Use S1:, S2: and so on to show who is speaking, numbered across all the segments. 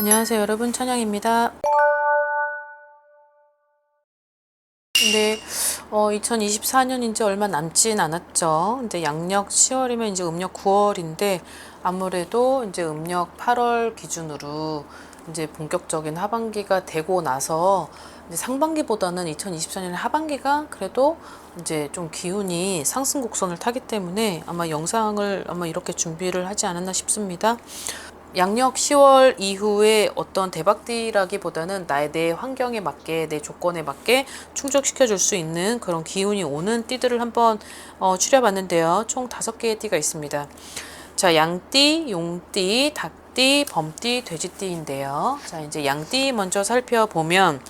S1: 안녕하세요 여러분, 천영입니다. 근데 2024년 이제 얼마 남진 않았죠. 이제 양력 10월이면 이제 음력 9월인데 아무래도 이제 음력 8월 기준으로 이제 본격적인 하반기가 되고 나서 이제 상반기보다는 2024년 하반기가 그래도 이제 좀 기운이 상승 곡선을 타기 때문에 아마 영상을 이렇게 준비를 하지 않았나 싶습니다. 양력 10월 이후에 어떤 대박띠라기보다는 내 환경에 맞게, 내 조건에 맞게 충족시켜 줄 수 있는 그런 기운이 오는 띠들을 한번 추려봤는데요. 총 5개의 띠가 있습니다. 자, 양띠, 용띠, 닭띠, 범띠, 돼지띠인데요. 자, 이제 양띠 먼저 살펴보면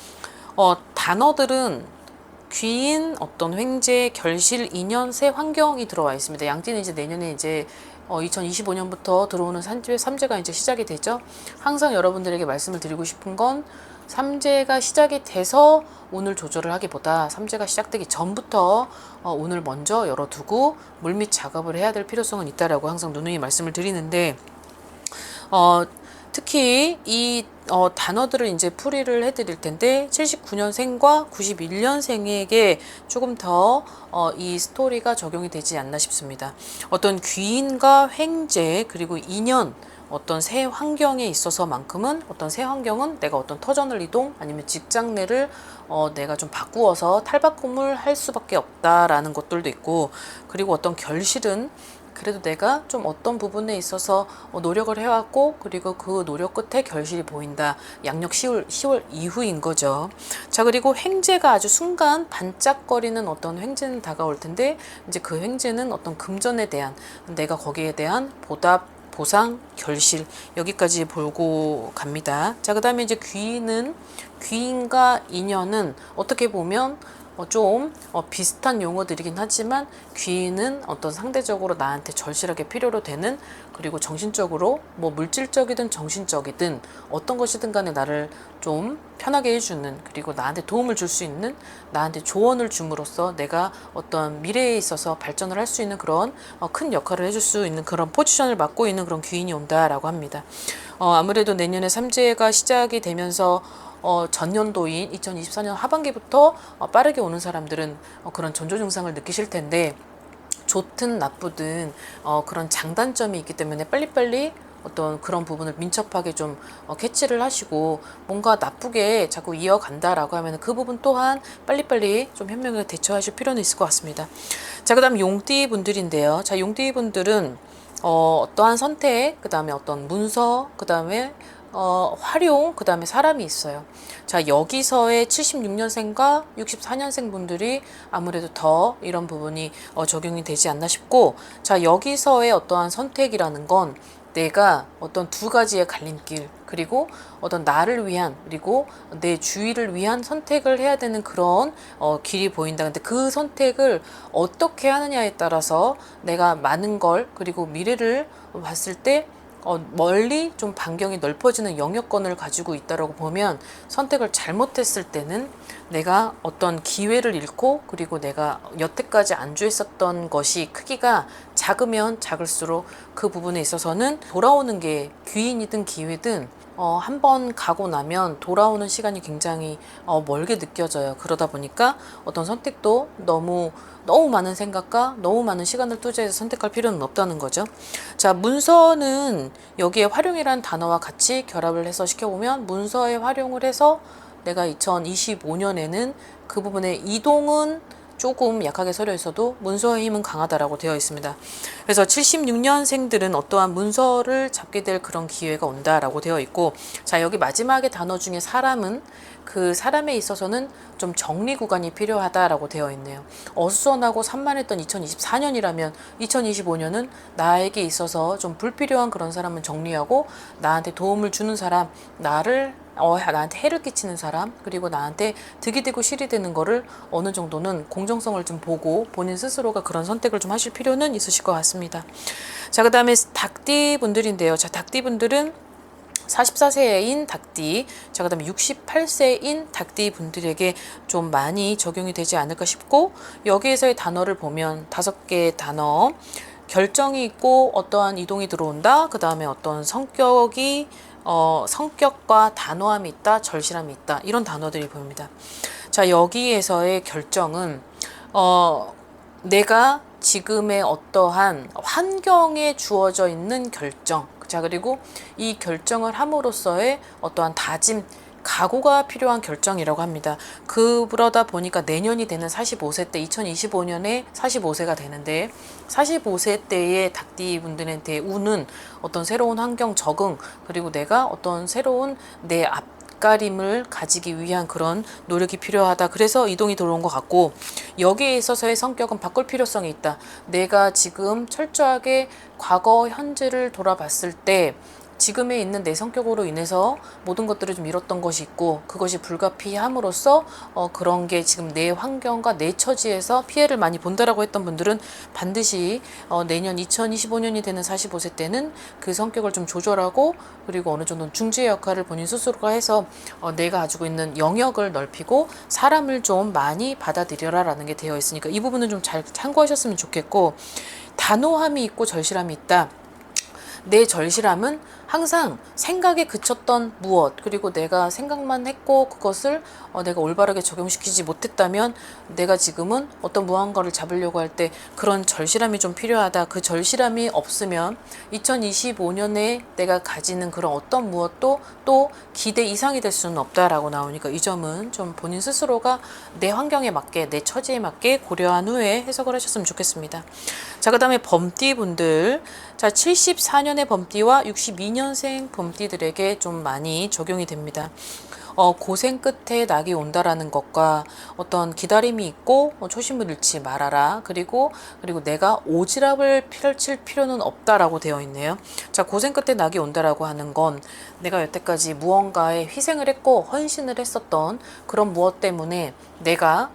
S1: 단어들은 귀인, 어떤 횡재, 결실, 인연, 새 환경이 들어와 있습니다. 양띠는 이제 내년에 이제 2025년부터 들어오는 삼재가 이제 시작이 되죠. 항상 여러분들에게 말씀을 드리고 싶은 건 삼재가 시작이 돼서 운을 조절을 하기보다 삼재가 시작되기 전부터 운을 먼저 열어두고 물밑 작업을 해야 될 필요성은 있다라고 항상 누누이 말씀을 드리는데 특히 이 단어들을 이제 풀이를 해드릴 텐데 79년생과 91년생에게 조금 더 이 스토리가 적용이 되지 않나 싶습니다. 어떤 귀인과 횡재 그리고 인연 어떤 새 환경에 있어서만큼은 어떤 새 환경은 내가 어떤 터전을 이동 아니면 직장 내를 내가 좀 바꾸어서 탈바꿈을 할 수밖에 없다라는 것들도 있고, 그리고 어떤 결실은 그래도 내가 좀 어떤 부분에 있어서 노력을 해왔고 그리고 그 노력 끝에 결실이 보인다. 양력 10월 이후인 거죠. 자, 그리고 횡재가 아주 순간 반짝거리는 어떤 횡재는 다가올 텐데 이제 그 횡재는 어떤 금전에 대한 내가 거기에 대한 보답, 보상, 결실 여기까지 보고 갑니다. 자, 그 다음에 이제 귀인과 인연은 어떻게 보면 좀 비슷한 용어들이긴 하지만 귀인은 어떤 상대적으로 나한테 절실하게 필요로 되는, 그리고 정신적으로 뭐 물질적이든 정신적이든 어떤 것이든 간에 나를 좀 편하게 해주는, 그리고 나한테 도움을 줄 수 있는, 나한테 조언을 줌으로써 내가 어떤 미래에 있어서 발전을 할 수 있는 그런 큰 역할을 해줄 수 있는 그런 포지션을 맡고 있는 그런 귀인이 온다라고 합니다. 아무래도 내년에 삼재가 시작이 되면서 전년도인 2024년 하반기부터 빠르게 오는 사람들은 그런 전조 증상을 느끼실 텐데, 좋든 나쁘든 그런 장단점이 있기 때문에 빨리빨리 어떤 그런 부분을 민첩하게 좀 캐치를 하시고, 뭔가 나쁘게 자꾸 이어간다라고 하면 그 부분 또한 빨리빨리 좀 현명하게 대처하실 필요는 있을 것 같습니다. 자, 그 다음 용띠 분들인데요. 자, 용띠 분들은 어떠한 선택, 그 다음에 어떤 문서, 그 다음에 활용, 그 다음에 사람이 있어요. 자, 여기서의 76년생과 64년생 분들이 아무래도 더 이런 부분이 적용이 되지 않나 싶고, 자, 여기서의 어떠한 선택이라는 건 내가 어떤 두 가지의 갈림길, 그리고 어떤 나를 위한, 그리고 내 주위를 위한 선택을 해야 되는 그런 길이 보인다. 근데 그 선택을 어떻게 하느냐에 따라서 내가 많은 걸, 그리고 미래를 봤을 때 멀리 좀 반경이 넓어지는 영역권을 가지고 있다라고 보면, 선택을 잘못했을 때는 내가 어떤 기회를 잃고, 그리고 내가 여태까지 안주했었던 것이 크기가 작으면 작을수록 그 부분에 있어서는 돌아오는 게 귀인이든 기회든 한 번 가고 나면 돌아오는 시간이 굉장히 멀게 느껴져요. 그러다 보니까 어떤 선택도 너무 많은 생각과 너무 많은 시간을 투자해서 선택할 필요는 없다는 거죠. 자, 문서는 여기에 활용이라는 단어와 같이 결합을 해서 시켜보면, 문서에 활용을 해서 내가 2025년에는 그 부분의 이동은 조금 약하게 서려 있어도 문서의 힘은 강하다라고 되어 있습니다. 그래서 76년생들은 어떠한 문서를 잡게 될 그런 기회가 온다라고 되어 있고, 자, 여기 마지막에 단어 중에 사람은 그 사람에 있어서는 좀 정리 구간이 필요하다라고 되어 있네요. 어수선하고 산만했던 2024년이라면 2025년은 나에게 있어서 좀 불필요한 그런 사람은 정리하고, 나한테 도움을 주는 사람, 나한테 해를 끼치는 사람, 그리고 나한테 득이 되고 실이 되는 거를 어느 정도는 공정성을 좀 보고 본인 스스로가 그런 선택을 좀 하실 필요는 있으실 것 같습니다. 자, 그 다음에 닭띠 분들인데요. 자, 닭띠 분들은 44세인 닭띠, 자, 그 다음에 68세인 닭띠 분들에게 좀 많이 적용이 되지 않을까 싶고, 여기에서의 단어를 보면 5개의 단어, 결정이 있고 어떠한 이동이 들어온다, 그 다음에 어떤 성격이 성격과 단호함이 있다, 절실함이 있다, 이런 단어들이 보입니다. 자, 여기에서의 결정은 내가 지금의 어떠한 환경에 주어져 있는 결정, 자, 그리고 이 결정을 함으로써의 어떠한 다짐, 각오가 필요한 결정이라고 합니다. 그러다 보니까 내년이 되는 45세 때, 2025년에 45세가 되는데, 45세 때의 닭띠 분들한테 우는 어떤 새로운 환경 적응, 그리고 내가 어떤 새로운 내 앞가림을 가지기 위한 그런 노력이 필요하다. 그래서 이동이 들어온 것 같고, 여기에 있어서의 성격은 바꿀 필요성이 있다. 내가 지금 철저하게 과거, 현재를 돌아봤을 때 지금에 있는 내 성격으로 인해서 모든 것들을 좀 잃었던 것이 있고, 그것이 불가피함으로써 그런 게 지금 내 환경과 내 처지에서 피해를 많이 본다라고 했던 분들은 반드시 내년 2025년이 되는 45세 때는 그 성격을 좀 조절하고, 그리고 어느 정도 중재 역할을 본인 스스로가 해서 내가 가지고 있는 영역을 넓히고 사람을 좀 많이 받아들여라 라는 게 되어 있으니까 이 부분은 좀 잘 참고하셨으면 좋겠고, 단호함이 있고 절실함이 있다. 내 절실함은 항상 생각에 그쳤던 무엇, 그리고 내가 생각만 했고 그것을 내가 올바르게 적용시키지 못했다면 내가 지금은 어떤 무언가를 잡으려고 할 때 그런 절실함이 좀 필요하다. 그 절실함이 없으면 2025년에 내가 가지는 그런 어떤 무엇도 또 기대 이상이 될 수는 없다라고 나오니까 이 점은 좀 본인 스스로가 내 환경에 맞게, 내 처지에 맞게 고려한 후에 해석을 하셨으면 좋겠습니다. 자, 그 다음에 범띠 분들, 자, 74년의 범띠와 62년생 범띠들에게 좀 많이 적용이 됩니다. 고생 끝에 낙이 온다라는 것과 어떤 기다림이 있고 초심을 잃지 말아라. 그리고 내가 오지랖을 펼칠 필요는 없다라고 되어 있네요. 자, 고생 끝에 낙이 온다라고 하는 건 내가 여태까지 무언가에 희생을 했고 헌신을 했었던 그런 무엇 때문에 내가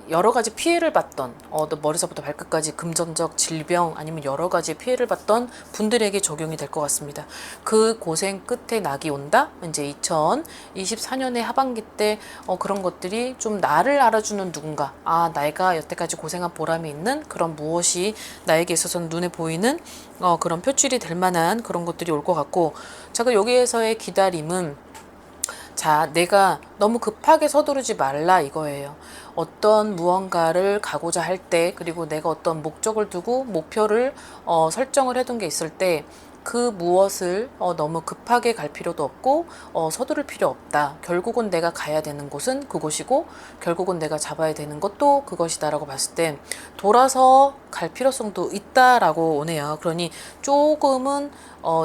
S1: 여러 가지 피해를 받던, 머리서부터 발끝까지 금전적 질병 아니면 여러 가지 피해를 받던 분들에게 적용이 될 것 같습니다. 그 고생 끝에 낙이 온다? 이제 2024년의 하반기 때 그런 것들이 좀 나를 알아주는 누군가, 내가 여태까지 고생한 보람이 있는 그런 무엇이 나에게 있어서는 눈에 보이는 그런 표출이 될 만한 그런 것들이 올 것 같고, 자, 그 여기에서의 기다림은, 자, 내가 너무 급하게 서두르지 말라 이거예요. 어떤 무언가를 가고자 할 때, 그리고 내가 어떤 목적을 두고 목표를 설정을 해둔 게 있을 때 그 무엇을 너무 급하게 갈 필요도 없고 서두를 필요 없다. 결국은 내가 가야 되는 곳은 그곳이고 결국은 내가 잡아야 되는 것도 그것이다라고 봤을 때 돌아서 갈 필요성도 있다라고 오네요. 그러니 조금은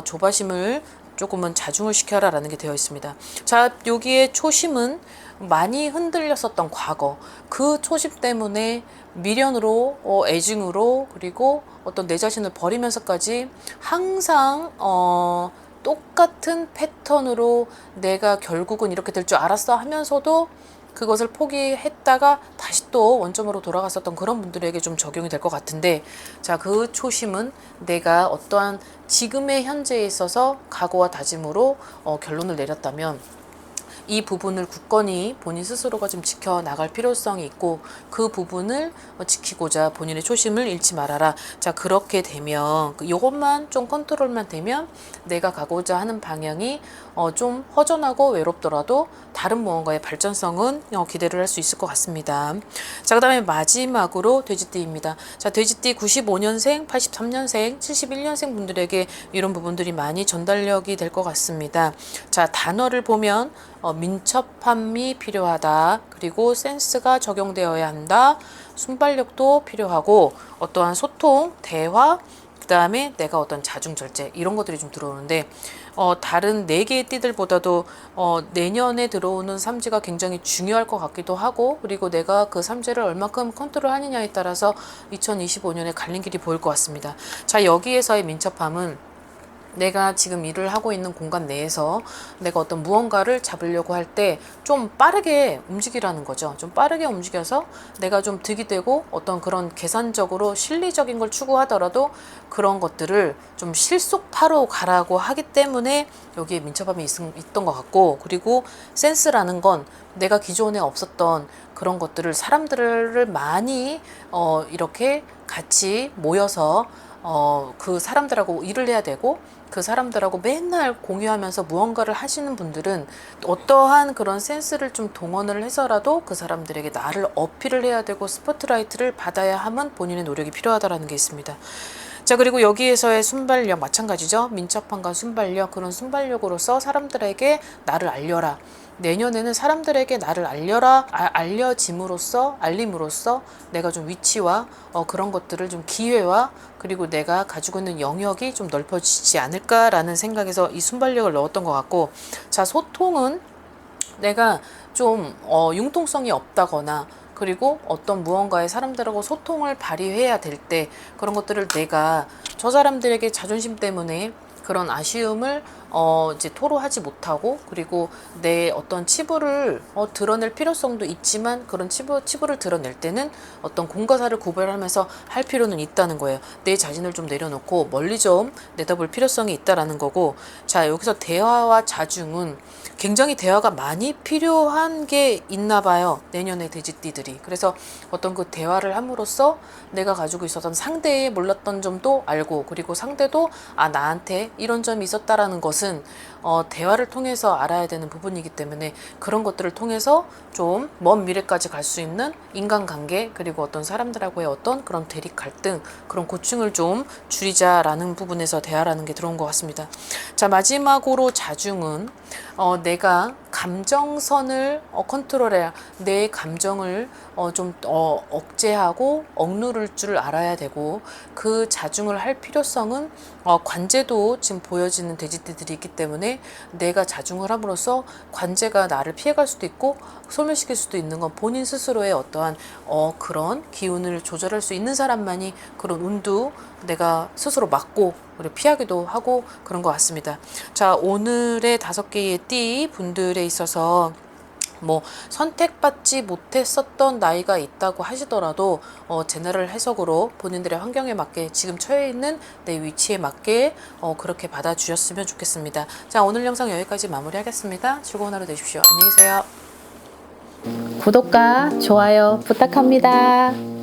S1: 조바심을 조금은 자중을 시켜라 라는 게 되어 있습니다. 자, 여기에 초심은 많이 흔들렸었던 과거, 그 초심 때문에 미련으로 애증으로 그리고 어떤 내 자신을 버리면서까지 항상 똑같은 패턴으로 내가 결국은 이렇게 될 줄 알았어 하면서도 그것을 포기했다가 다시 또 원점으로 돌아갔었던 그런 분들에게 좀 적용이 될 것 같은데, 자, 그 초심은 내가 어떠한 지금의 현재에 있어서 각오와 다짐으로 결론을 내렸다면 이 부분을 굳건히 본인 스스로가 좀 지켜나갈 필요성이 있고 그 부분을 지키고자 본인의 초심을 잃지 말아라. 자, 그렇게 되면 이것만 좀 컨트롤만 되면 내가 가고자 하는 방향이 좀 허전하고 외롭더라도 다른 무언가의 발전성은 기대를 할 수 있을 것 같습니다. 자, 그 다음에 마지막으로 돼지띠입니다. 자, 돼지띠 95년생, 83년생, 71년생 분들에게 이런 부분들이 많이 전달력이 될 것 같습니다. 자, 단어를 보면 민첩함이 필요하다. 그리고 센스가 적용되어야 한다. 순발력도 필요하고 어떠한 소통, 대화, 그 다음에 내가 어떤 자중절제 이런 것들이 좀 들어오는데 다른 4개의 띠들보다도 내년에 들어오는 삼재가 굉장히 중요할 것 같기도 하고, 그리고 내가 그 삼재를 얼마큼 컨트롤 하느냐에 따라서 2025년에 갈린 길이 보일 것 같습니다. 자, 여기에서의 민첩함은 내가 지금 일을 하고 있는 공간 내에서 내가 어떤 무언가를 잡으려고 할 때 좀 빠르게 움직이라는 거죠. 좀 빠르게 움직여서 내가 좀 득이 되고 어떤 그런 계산적으로 실리적인 걸 추구하더라도 그런 것들을 좀 실속파로 가라고 하기 때문에 여기에 민첩함이 있던 것 같고, 그리고 센스라는 건 내가 기존에 없었던 그런 것들을 사람들을 많이 이렇게 같이 모여서 그 사람들하고 일을 해야 되고 그 사람들하고 맨날 공유하면서 무언가를 하시는 분들은 어떠한 그런 센스를 좀 동원을 해서라도 그 사람들에게 나를 어필을 해야 되고 스포트라이트를 받아야 하면 본인의 노력이 필요하다라는 게 있습니다. 자, 그리고 여기에서의 순발력 마찬가지죠. 민첩함과 순발력, 그런 순발력으로서 사람들에게 나를 알려라. 내년에는 사람들에게 나를 알림으로써 내가 좀 위치와 그런 것들을 좀 기회와 그리고 내가 가지고 있는 영역이 좀 넓어지지 않을까라는 생각에서 이 순발력을 넣었던 것 같고, 자, 소통은 내가 좀 융통성이 없다거나 그리고 어떤 무언가의 사람들하고 소통을 발휘해야 될 때 그런 것들을 내가 저 사람들에게 자존심 때문에 그런 아쉬움을 이제 토로하지 못하고, 그리고 내 어떤 치부를 드러낼 필요성도 있지만 그런 치부를 드러낼 때는 어떤 공과 사를 구별하면서 할 필요는 있다는 거예요. 내 자신을 좀 내려놓고 멀리 좀 내다볼 필요성이 있다라는 거고, 자, 여기서 대화와 자중은 굉장히 대화가 많이 필요한 게 있나 봐요. 내년의 돼지띠들이. 그래서 어떤 그 대화를 함으로써 내가 가지고 있었던 상대의 몰랐던 점도 알고, 그리고 상대도 나한테 이런 점이 있었다라는 것은 대화를 통해서 알아야 되는 부분이기 때문에 그런 것들을 통해서 좀 먼 미래까지 갈 수 있는 인간관계, 그리고 어떤 사람들하고의 어떤 그런 대립 갈등, 그런 고충을 좀 줄이자라는 부분에서 대화라는 게 들어온 것 같습니다. 자, 마지막으로 자중은 내가 감정선을 컨트롤해야, 내 감정을 좀 억제하고 억누를 줄 알아야 되고, 그 자중을 할 필요성은 관제도 지금 보여지는 돼지띠들이 있기 때문에 내가 자중을 함으로써 관제가 나를 피해갈 수도 있고 소멸시킬 수도 있는 건 본인 스스로의 어떠한 그런 기운을 조절할 수 있는 사람만이 그런 운도 내가 스스로 막고 그리고 피하기도 하고 그런 것 같습니다. 자, 오늘의 5개의 띠 분들에 있어서 뭐 선택받지 못했었던 나이가 있다고 하시더라도 제너럴 해석으로 본인들의 환경에 맞게 지금 처해 있는 내 위치에 맞게 그렇게 받아주셨으면 좋겠습니다. 자, 오늘 영상 여기까지 마무리하겠습니다. 즐거운 하루 되십시오. 안녕히 계세요.
S2: 구독과 좋아요 부탁합니다.